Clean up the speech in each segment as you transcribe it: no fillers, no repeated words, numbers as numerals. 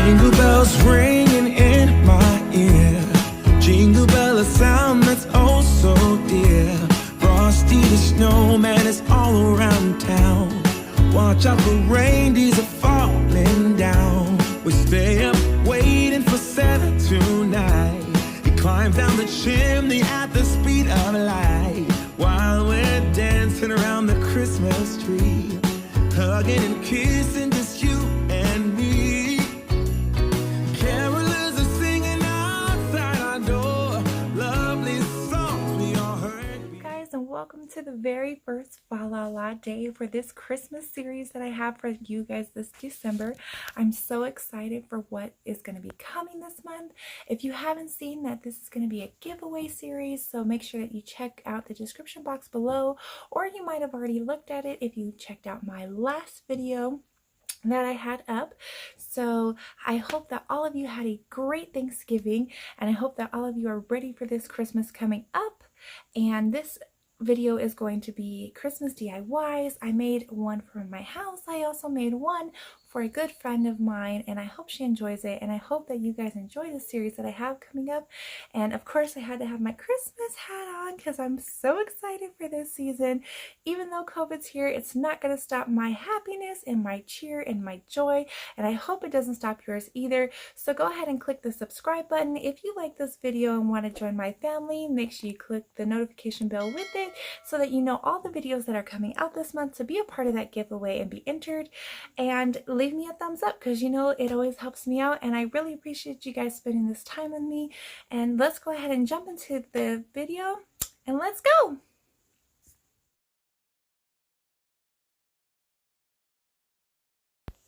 Jingle bells ringing in my ear. Jingle bell, a sound that's oh so dear. Frosty the snowman is all around town. Watch out for reindeers are falling down. We stay up waiting for Santa tonight. He climbs down the chimney at the speed of light, while we're dancing around the Christmas tree, hugging and kissing just you and me. Carolers are singing outside our door, lovely songs we all heard. Guys, and welcome to the very first Falala day for this Christmas series that I have for you guys this December. I'm so excited for what is going to be coming this month. If you haven't seen that, this is going to be a giveaway series, so make sure that you check out the description box below, or you might have already looked at it if you checked out my last video that I had up. So I hope that all of you had a great Thanksgiving, and I hope that all of you are ready for this Christmas coming up. And this video is going to be Christmas DIYs. I made one for my house. I also made one for a good friend of mine, and I hope she enjoys it, and I hope that you guys enjoy the series that I have coming up. And of course I had to have my Christmas hat on because I'm so excited for this season. Even though COVID's here, it's not going to stop my happiness and my cheer and my joy, and I hope it doesn't stop yours either. So go ahead and click the subscribe button. If you like this video and want to join my family, make sure you click the notification bell with it so that you know all the videos that are coming out this month to be a part of that giveaway and be entered. And leave me a thumbs up because you know it always helps me out, and I really appreciate you guys spending this time with me. And let's go ahead and jump into the video, and let's go.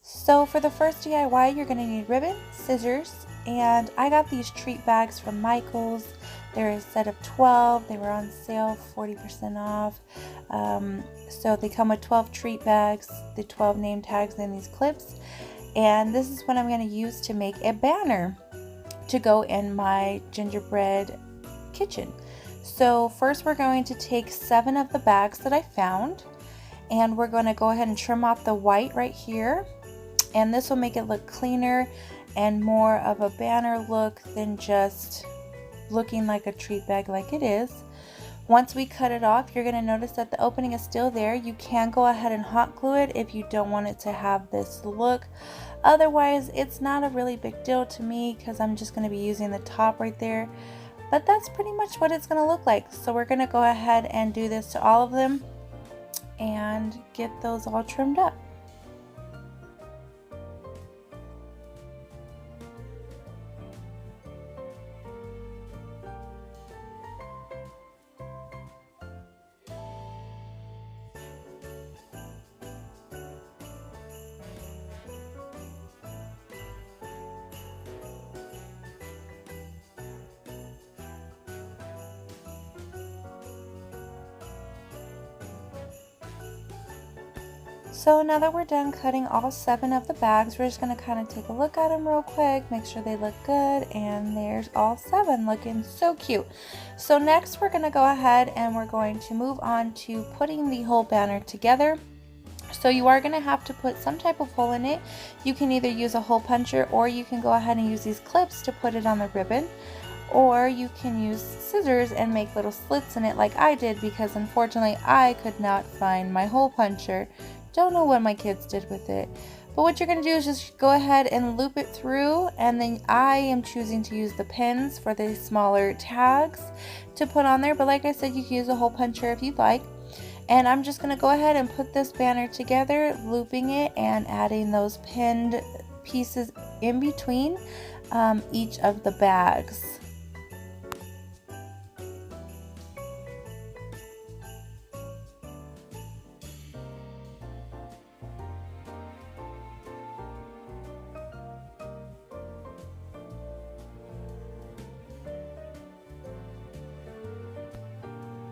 So for the first DIY, you're going to need ribbon, scissors, and I got these treat bags from Michael's. They're a set of 12. They were on sale, 40% off. So they come with 12 treat bags, the 12 name tags, and these clips. And this is what I'm going to use to make a banner to go in my gingerbread kitchen. So first we're going to take 7 of the bags that I found, and we're going to go ahead and trim off the white right here. And this will make it look cleaner and more of a banner look than just looking like a treat bag like it is. Once we cut it off, you're going to notice that the opening is still there. You can go ahead and hot glue it if you don't want it to have this look. Otherwise, it's not a really big deal to me because I'm just going to be using the top right there. But that's pretty much what it's going to look like. So we're going to go ahead and do this to all of them and get those all trimmed up. So now that we're done cutting all 7 of the bags, we're just going to kind of take a look at them real quick, make sure they look good, and there's all 7 looking so cute. So next we're going to go ahead and we're going to move on to putting the whole banner together. So you are going to have to put some type of hole in it. You can either use a hole puncher, or you can go ahead and use these clips to put it on the ribbon. Or you can use scissors and make little slits in it like I did, because unfortunately I could not find my hole puncher. Don't know what my kids did with it. But what you're going to do is just go ahead and loop it through, and then I am choosing to use the pins for the smaller tags to put on there. But like I said, you can use a hole puncher if you'd like. And I'm just going to go ahead and put this banner together, looping it and adding those pinned pieces in between each of the bags.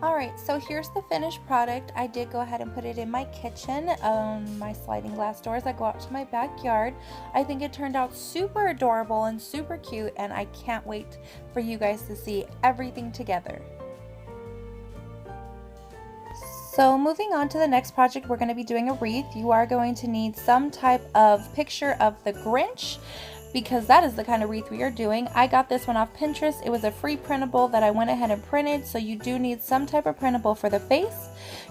Alright, so here's the finished product. I did go ahead and put it in my kitchen, my sliding glass doors. I go out to my backyard. I think it turned out super adorable and super cute, and I can't wait for you guys to see everything together. So moving on to the next project, we're going to be doing a wreath. You are going to need some type of picture of the Grinch. because that is the kind of wreath we are doing. I got this one off Pinterest. It was a free printable that I went ahead and printed, so you do need some type of printable for the face.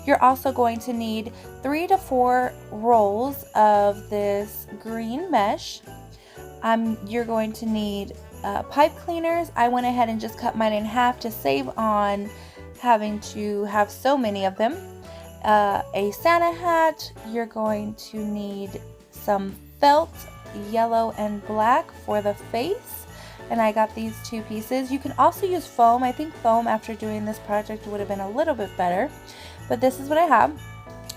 You're also going to need 3 to 4 rolls of this green mesh. You're going to need pipe cleaners. I went ahead and just cut mine in half to save on having to have so many of them. A Santa hat. You're going to need some felt, yellow and black for the face, and I got these 2 pieces. You can also use foam. I think foam after doing this project would have been a little bit better, but this is what I have.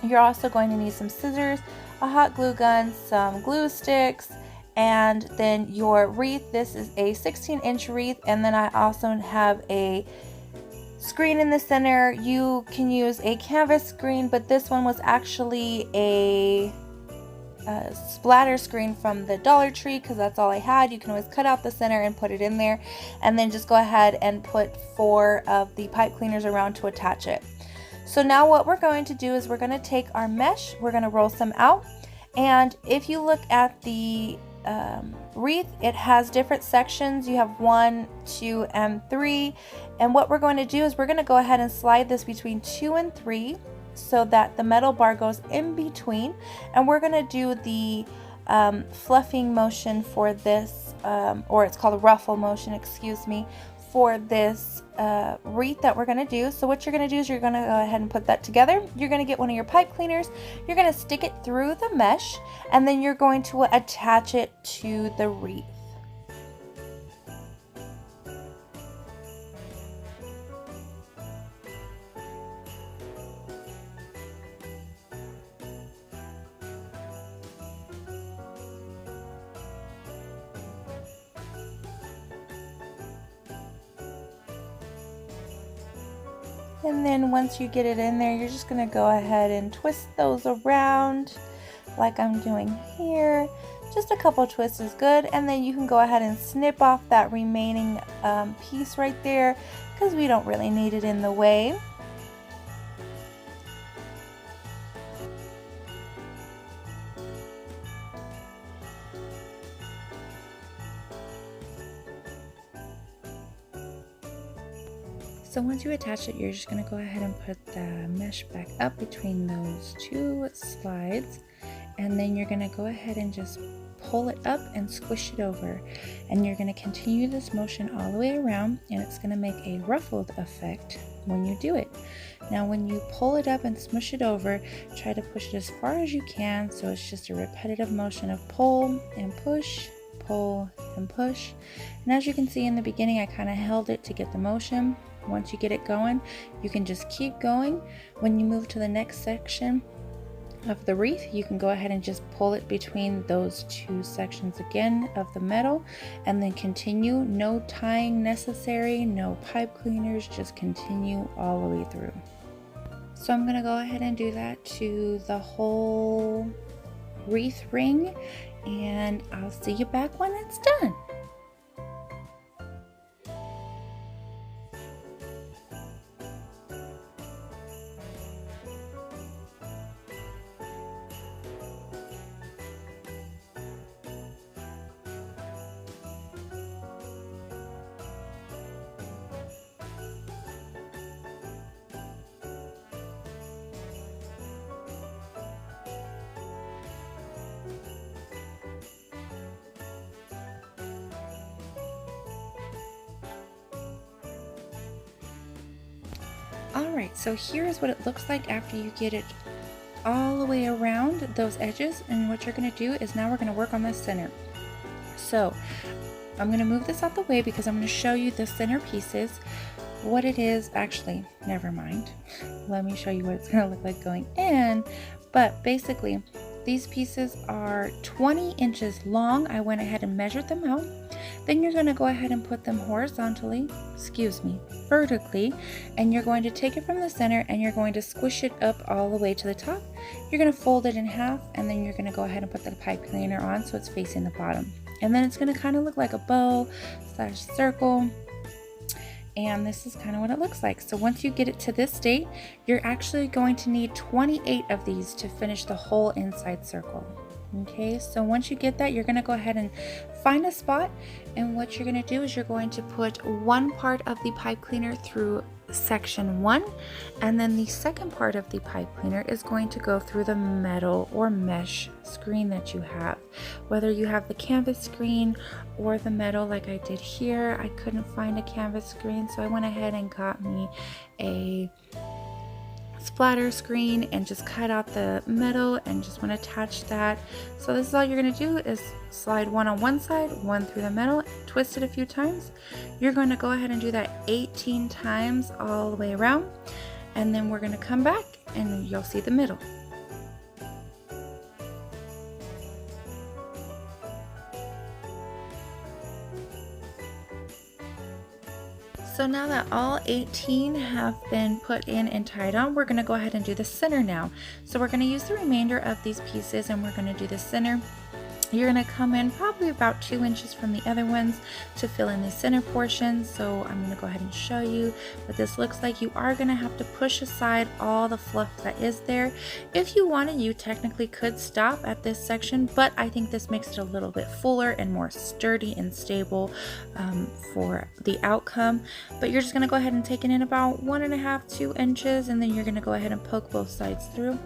You're also going to need some scissors, a hot glue gun, some glue sticks, and then your wreath. This is a 16-inch wreath, and then I also have a screen in the center. You can use a canvas screen, but this one was actually a splatter screen from the Dollar Tree because that's all I had. You can always cut out the center and put it in there, and then just go ahead and put 4 of the pipe cleaners around to attach it. So now what we're going to do is we're going to take our mesh, we're going to roll some out, and if you look at the wreath, it has different sections. You have 1, 2, and 3, and what we're going to do is we're going to go ahead and slide this between 2 and 3 so that the metal bar goes in between, and we're going to do the fluffing motion for this, or it's called a ruffle motion, excuse me, for this wreath that we're going to do. So what you're going to do is you're going to go ahead and put that together. You're going to get one of your pipe cleaners, you're going to stick it through the mesh, and then you're going to attach it to the wreath. And then once you get it in there, you're just going to go ahead and twist those around like I'm doing here. Just a couple twists is good, and then you can go ahead and snip off that remaining piece right there because we don't really need it in the way. So once you attach it, you're just going to go ahead and put the mesh back up between those 2 slides, and then you're going to go ahead and just pull it up and squish it over, and you're going to continue this motion all the way around, and it's going to make a ruffled effect when you do it. Now when you pull it up and smush it over, try to push it as far as you can, so it's just a repetitive motion of pull and push, pull and push. And as you can see in the beginning, I kind of held it to get the motion. Once you get it going, you can just keep going. When you move to the next section of the wreath, you can go ahead and just pull it between those 2 sections again of the metal, and then continue. No tying necessary, no pipe cleaners, just continue all the way through. So I'm going to go ahead and do that to the whole wreath ring, and I'll see you back when it's done. Alright, so here's what it looks like after you get it all the way around those edges, and what you're going to do is now we're going to work on the center. So I'm going to move this out the way because I'm going to show you the center pieces, what it is. Actually, never mind. Let me show you what it's going to look like going in. But basically, these pieces are 20 inches long. I went ahead and measured them out. Then you're going to go ahead and put them vertically, and you're going to take it from the center and you're going to squish it up all the way to the top. You're going to fold it in half, and then you're going to go ahead and put the pipe cleaner on so it's facing the bottom. And then it's going to kind of look like a bow / circle. And this is kind of what it looks like. So once you get it to this state, you're actually going to need 28 of these to finish the whole inside circle. Okay, so once you get that, you're going to go ahead and find a spot, and what you're going to do is you're going to put one part of the pipe cleaner through section 1, and then the second part of the pipe cleaner is going to go through the metal or mesh screen that you have. Whether you have the canvas screen or the metal like I did here, I couldn't find a canvas screen, so I went ahead and got me a splatter screen and just cut out the metal and just want to attach that. So this is all you're going to do is slide one on one side, one through the metal, twist it a few times. You're going to go ahead and do that 18 times all the way around, and then we're going to come back and you'll see the middle. So now that all 18 have been put in and tied on, we're going to go ahead and do the center now. So we're going to use the remainder of these pieces and we're going to do the center. You're going to come in probably about 2 inches from the other ones to fill in the center portion. So I'm going to go ahead and show you what this looks like. You are going to have to push aside all the fluff that is there. If you wanted, you technically could stop at this section, but I think this makes it a little bit fuller and more sturdy and stable for the outcome. But you're just going to go ahead and take it in about 1.5 to 2 inches, and then you're going to go ahead and poke both sides through.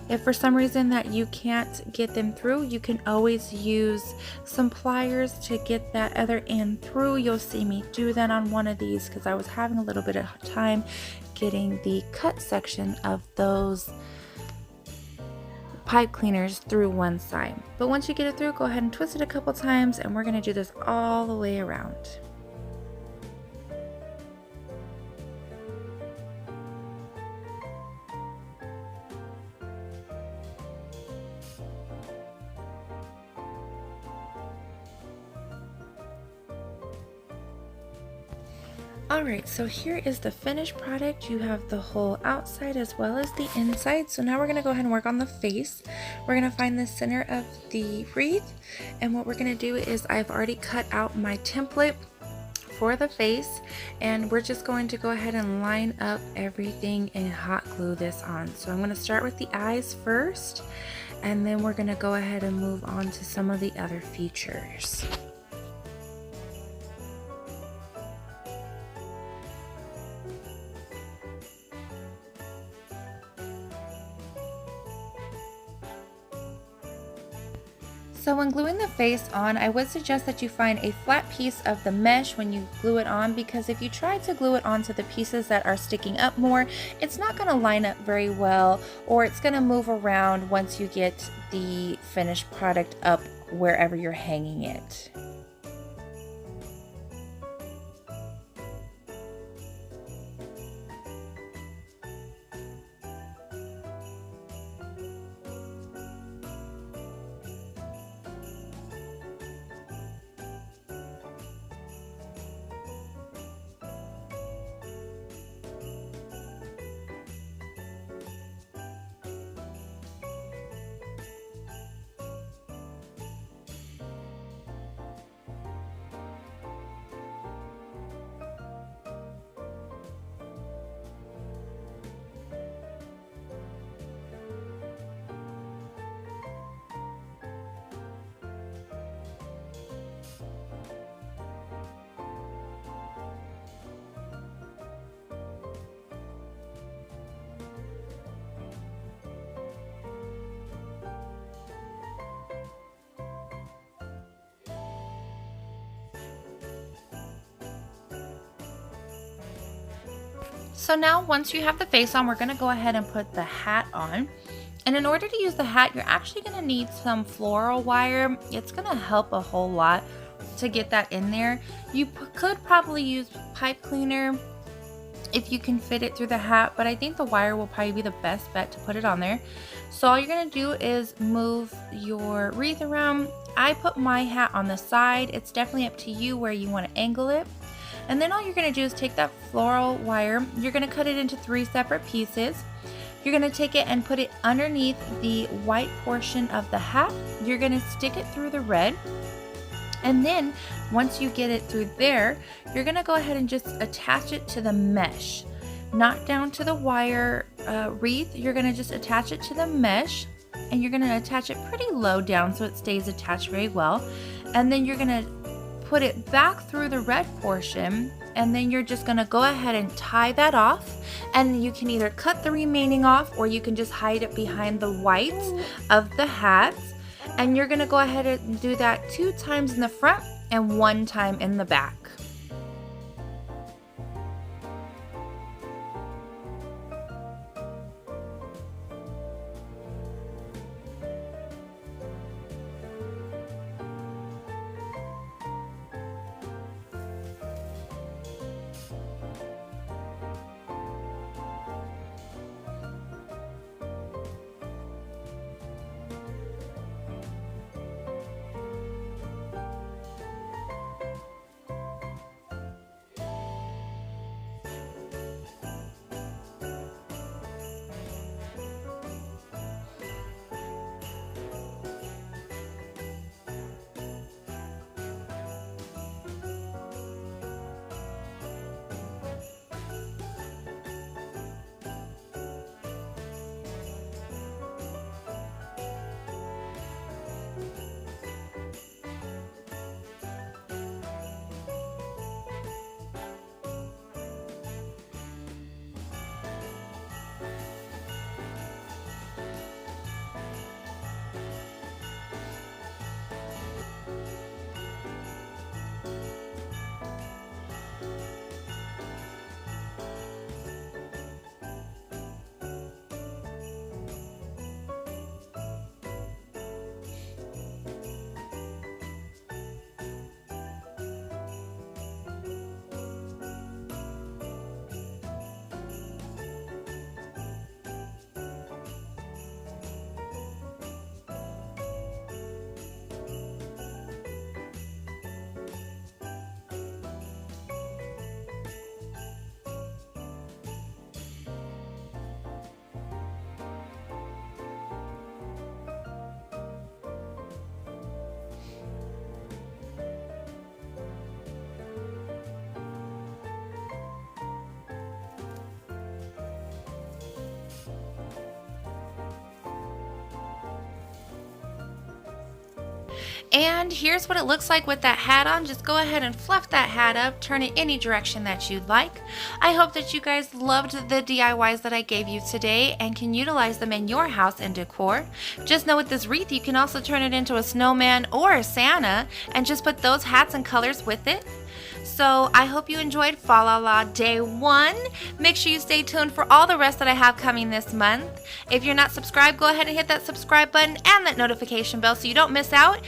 If for some reason that you can't get them through, you can always use some pliers to get that other end through. You'll see me do that on one of these because I was having a little bit of time getting the cut section of those pipe cleaners through one side. But once you get it through, go ahead and twist it a couple times, and we're going to do this all the way around. Alright, so here is the finished product. You have the whole outside as well as the inside. So now we're going to go ahead and work on the face. We're going to find the center of the wreath, and what we're going to do is I've already cut out my template for the face, and we're just going to go ahead and line up everything and hot glue this on. So I'm going to start with the eyes first, and then we're going to go ahead and move on to some of the other features. So when gluing the face on, I would suggest that you find a flat piece of the mesh when you glue it on, because if you try to glue it onto the pieces that are sticking up more, it's not going to line up very well, or it's going to move around once you get the finished product up wherever you're hanging it. So now once you have the face on, we're going to go ahead and put the hat on. And in order to use the hat, you're actually going to need some floral wire. It's going to help a whole lot to get that in there. You could probably use pipe cleaner if you can fit it through the hat, but I think the wire will probably be the best bet to put it on there. So all you're going to do is move your wreath around. I put my hat on the side. It's definitely up to you where you want to angle it. And then all you're going to do is take that floral wire, you're going to cut it into 3 separate pieces. You're going to take it and put it underneath the white portion of the hat. You're going to stick it through the red. And then once you get it through there, you're going to go ahead and just attach it to the mesh. Not down to the wire wreath, you're going to just attach it to the mesh. and you're going to attach it pretty low down so it stays attached very well. And then you're going to put it back through the red portion, and then you're just going to go ahead and tie that off. And you can either cut the remaining off, or you can just hide it behind the whites of the hats. And you're going to go ahead and do that 2 times in the front and 1 time in the back. And here's what it looks like with that hat on. Just go ahead and fluff that hat up, turn it any direction that you'd like. I hope that you guys loved the DIYs that I gave you today and can utilize them in your house and decor. Just know with this wreath you can also turn it into a snowman or a Santa and just put those hats and colors with it. So I hope you enjoyed Falala Day 1. Make sure you stay tuned for all the rest that I have coming this month. If you're not subscribed, go ahead and hit that subscribe button and that notification bell so you don't miss out.